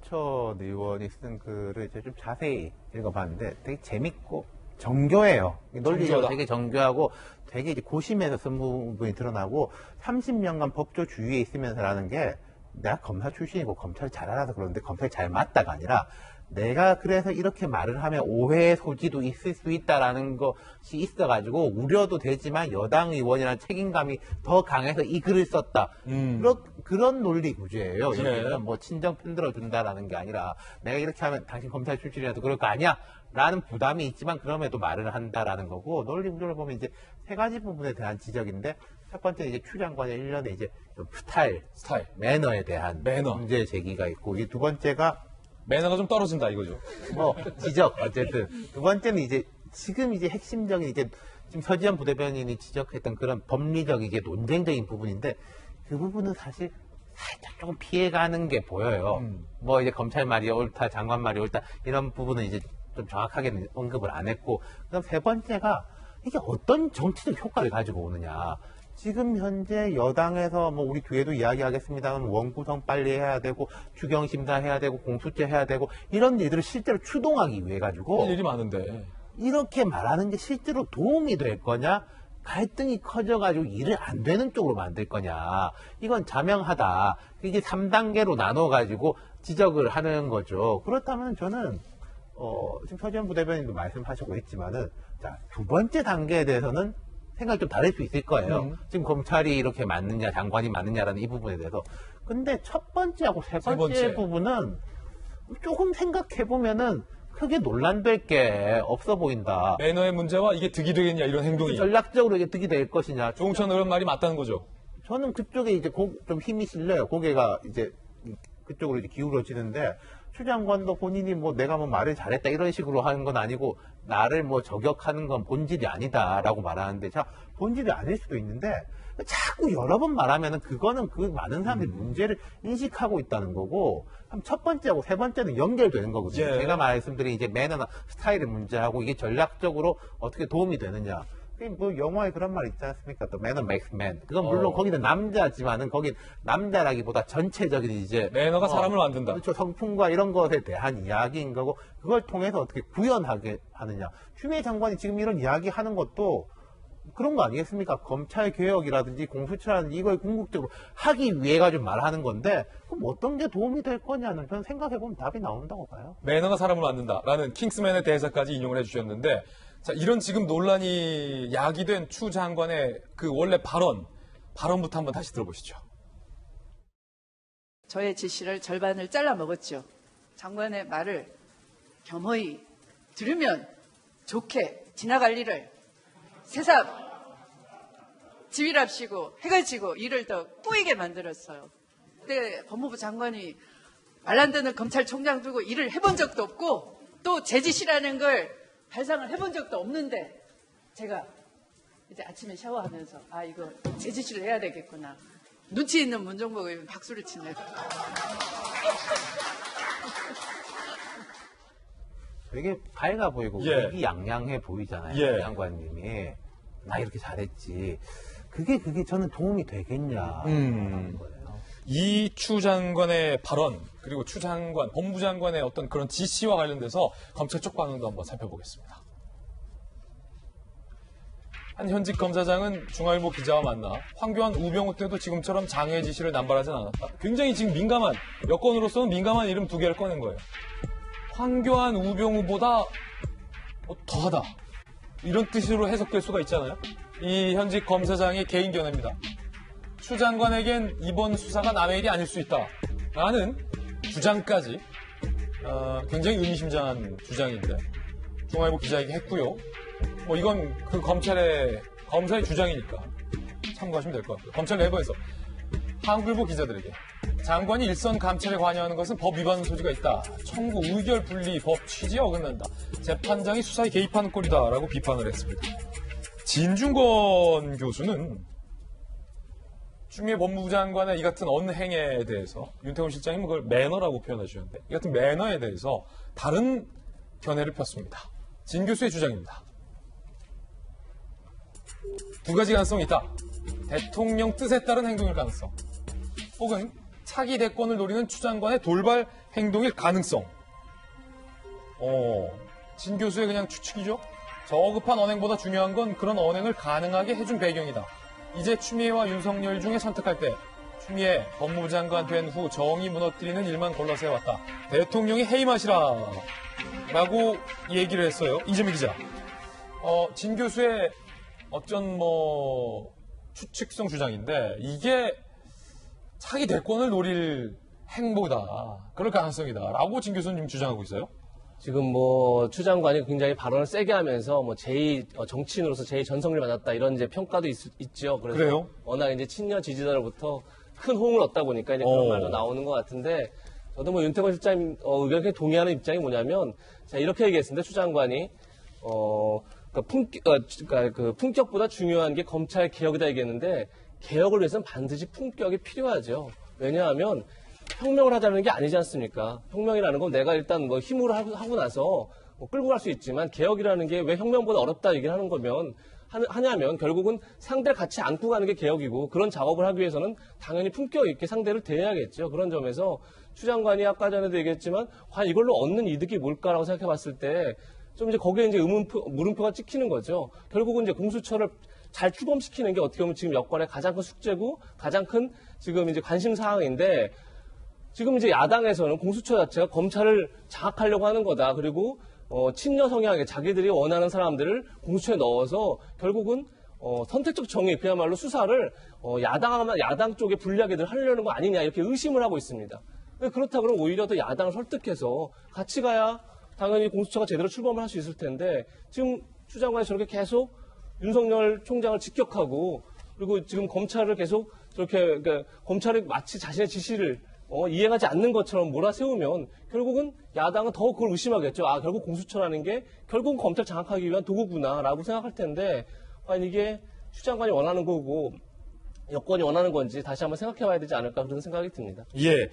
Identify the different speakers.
Speaker 1: 김호철 의원이 쓴 글을 제가 좀 자세히 읽어봤는데 되게 재밌고 정교해요. 논리적으로 되게 정교하고 되게 이제 고심해서 쓴 부분이 드러나고 30년간 법조 주위에 있으면서라는 게 내가 검사 출신이고 검찰 잘 알아서 그러는데 검찰 잘 맞다가 아니라 내가 그래서 이렇게 말을 하면 오해의 소지도 있을 수 있다라는 것이 있어가지고 우려도 되지만 여당 의원이라는 책임감이 더 강해서 이 글을 썼다. 그런 논리 구조예요. 여기는 뭐 친정 편들어 준다라는 게 아니라 내가 이렇게 하면 당신 검찰 출신이라도 그럴 거 아니야? 라는 부담이 있지만 그럼에도 말을 한다라는 거고 논리 구조를 보면 이제 세 가지 부분에 대한 지적인데 첫 번째 이제 추 장관의 일련의 이제 스타일, 매너에 대한 문제 제기가 있고 이 두 번째가
Speaker 2: 매너가 좀 떨어진다 이거죠.
Speaker 1: 뭐 지적 어쨌든 두 번째는 이제 지금 이제 핵심적인 이제 지금 서지현 부대변인이 지적했던 그런 법리적 이게 논쟁적인 부분인데 그 부분은 사실 살짝 조금 피해가는 게 보여요. 뭐 이제 검찰 말이 옳다, 장관 말이 옳다 이런 부분은 이제 좀 정확하게 언급을 안 했고 그다음 세 번째가 이게 어떤 정치적 효과를 가지고 오느냐. 지금 현재 여당에서 뭐 우리 뒤에도 이야기하겠습니다만 원구성 빨리 해야 되고 추경심사 해야 되고 공수처 해야 되고 이런 일들을 실제로 추동하기 위해 가지고
Speaker 2: 할 일이 많은데
Speaker 1: 이렇게 말하는 게 실제로 도움이 될 거냐 갈등이 커져가지고 일을 안 되는 쪽으로 만들 거냐 이건 자명하다. 이게 3단계로 나눠가지고 지적을 하는 거죠. 그렇다면 저는 지금 서지현 부대변인도 말씀하셨고 했지만은 자, 두 번째 단계에 대해서는 생각이 좀 다를 수 있을 거예요. 지금 검찰이 이렇게 맞느냐, 장관이 맞느냐라는 이 부분에 대해서. 근데 첫 번째하고 세 번째 부분은 조금 생각해보면은 크게 논란될 게 없어 보인다.
Speaker 2: 매너의 문제와 이게 득이 되겠냐, 이런 행동이.
Speaker 1: 전략적으로 이게 득이 될 것이냐.
Speaker 2: 조홍천 의원 말이 맞다는 거죠.
Speaker 1: 저는 그쪽에 이제 좀 힘이 실려요. 고개가 이제 그쪽으로 이제 기울어지는데, 추 장관도 본인이 뭐 내가 뭐 말을 잘했다 이런 식으로 하는 건 아니고 나를 뭐 저격하는 건 본질이 아니다라고 말하는데 자 본질이 아닐 수도 있는데 자꾸 여러 번 말하면은 그거는 그 많은 사람들이 문제를 인식하고 있다는 거고 첫 번째하고 세 번째는 연결되는 거거든요.
Speaker 2: 예.
Speaker 1: 제가 말씀드린 이제 매너나 스타일의 문제하고 이게 전략적으로 어떻게 도움이 되느냐. 뭐 영화에 그런 말 있지 않습니까? 또 매너 맥스 맨. 그건 물론 거기는 남자지만은 거긴 남자라기보다 전체적인 이제
Speaker 2: 매너가 사람을 만든다.
Speaker 1: 그렇죠. 성품과 이런 것에 대한 이야기인 거고 그걸 통해서 어떻게 구현하게 하느냐. 추미애 장관이 지금 이런 이야기 하는 것도 그런 거 아니겠습니까? 검찰 개혁이라든지 공수처라든지 이걸 궁극적으로 하기 위해 가지고 말하는 건데 그럼 어떤 게 도움이 될 거냐는 저는 생각해보면 답이 나온다고 봐요.
Speaker 2: 매너가 사람을 만든다라는 킹스맨의 대사까지 인용을 해주셨는데 자, 이런 지금 논란이 야기된 추 장관의 그 원래 발언부터 한번 다시 들어보시죠.
Speaker 3: 저의 지시를 절반을 잘라 먹었죠. 장관의 말을 겸허히 들으면 좋게 지나갈 일을 새삼 지휘랍시고 해가 지고 일을 더 꾸이게 만들었어요. 그때 법무부 장관이 말 안 되는 검찰총장 두고 일을 해본 적도 없고 또 제 지시라는 걸 발상을 해본 적도 없는데 제가 이제 아침에 샤워하면서 아 이거 제 지시를 해야 되겠구나. 눈치 있는 문정복 의원 박수를 치네요.
Speaker 1: 되게 밝아 보이고 의기양양해 보이잖아요. 장관님이 나 이렇게 잘했지. 그게 저는 도움이 되겠냐 하는 거예요.
Speaker 2: 이 추 장관의 발언 그리고 추 장관, 법무부 장관의 어떤 그런 지시와 관련돼서 검찰 쪽 반응도 한번 살펴보겠습니다. 한 현직 검사장은 중앙일보 기자와 만나 황교안, 우병우 때도 지금처럼 장외 지시를 남발하진 않았다. 굉장히 지금 민감한, 여권으로서는 민감한 이름 두 개를 꺼낸 거예요. 황교안, 우병우보다 더하다. 이런 뜻으로 해석될 수가 있잖아요. 이 현직 검사장의 개인 견해입니다. 추 장관에겐 이번 수사가 남의 일이 아닐 수 있다. 라는 주장까지 굉장히 의미심장한 주장인데 중앙일보 기자에게 했고요. 뭐 이건 그 검사의 주장이니까 참고하시면 될 것 같고요. 검찰 내부에서 한국일보 기자들에게 장관이 일선 감찰에 관여하는 것은 법 위반 소지가 있다. 청구, 의결 분리, 법 취지에 어긋난다. 재판장이 수사에 개입하는 꼴이다라고 비판을 했습니다. 진중권 교수는 추미애 법무부 장관의 이 같은 언행에 대해서 윤태곤 실장님은 그걸 매너라고 표현해 주셨는데 이 같은 매너에 대해서 다른 견해를 폈습니다. 진 교수의 주장입니다. 두 가지 가능성이 있다. 대통령 뜻에 따른 행동일 가능성 혹은 차기 대권을 노리는 추 장관의 돌발 행동일 가능성. 진 교수의 그냥 추측이죠. 저급한 언행보다 중요한 건 그런 언행을 가능하게 해준 배경이다. 이제 추미애와 윤석열 중에 선택할 때 추미애 법무부 장관 된 후 정의 무너뜨리는 일만 골라서 해왔다. 대통령이 해임하시라 라고 얘기를 했어요. 이재명 기자. 진 교수의 어쩐 추측성 주장인데 이게 차기 대권을 노릴 행보다. 그럴 가능성이다. 라고 진 교수님 주장하고 있어요.
Speaker 4: 지금 추 장관이 굉장히 발언을 세게 하면서 정치인으로서 제2 전성기를 맞았다 이런 이제 평가도 있죠. 그래서
Speaker 2: 그래요?
Speaker 4: 워낙 이제 친여 지지자로부터 큰 호응을 얻다 보니까 이제 그런 말도 나오는 것 같은데 저도 윤태권 실장님 의견에 동의하는 입장이 뭐냐면 자 이렇게 얘기했습니다. 추 장관이 그 품격보다 중요한 게 검찰 개혁이다 얘기했는데 개혁을 위해서는 반드시 품격이 필요하죠. 왜냐하면 혁명을 하자는 게 아니지 않습니까? 혁명이라는 건 내가 일단 힘으로 하고 나서 끌고 갈 수 있지만 개혁이라는 게 왜 혁명보다 어렵다 얘기를 하는 거면 하냐면 결국은 상대를 같이 안고 가는 게 개혁이고 그런 작업을 하기 위해서는 당연히 품격 있게 상대를 대해야겠죠. 그런 점에서 추 장관이 아까 전에도 얘기했지만 과연 이걸로 얻는 이득이 뭘까라고 생각해 봤을 때 좀 이제 거기에 이제 물음표가 찍히는 거죠. 결국은 이제 공수처를 잘 출범시키는 게 어떻게 보면 지금 여권의 가장 큰 숙제고 가장 큰 지금 이제 관심 사항인데 지금 이제 야당에서는 공수처 자체가 검찰을 장악하려고 하는 거다. 그리고 친여 성향의 자기들이 원하는 사람들을 공수처에 넣어서 결국은 선택적 정의 그야말로 수사를 야당 쪽에 불리하게들 하려는 거 아니냐 이렇게 의심을 하고 있습니다. 그렇다 그러면 오히려 더 야당을 설득해서 같이 가야 당연히 공수처가 제대로 출범을 할 수 있을 텐데 지금 추 장관이 저렇게 계속 윤석열 총장을 직격하고 그리고 지금 검찰을 계속 저렇게 검찰이 마치 자신의 지시를 이행하지 않는 것처럼 몰아세우면 결국은 야당은 더 그걸 의심하겠죠. 아, 결국 공수처라는 게 결국은 검찰 장악하기 위한 도구구나라고 생각할 텐데 과연 이게 추 장관이 원하는 거고 여권이 원하는 건지 다시 한번 생각해 봐야 되지 않을까 그런 생각이 듭니다.
Speaker 2: 예.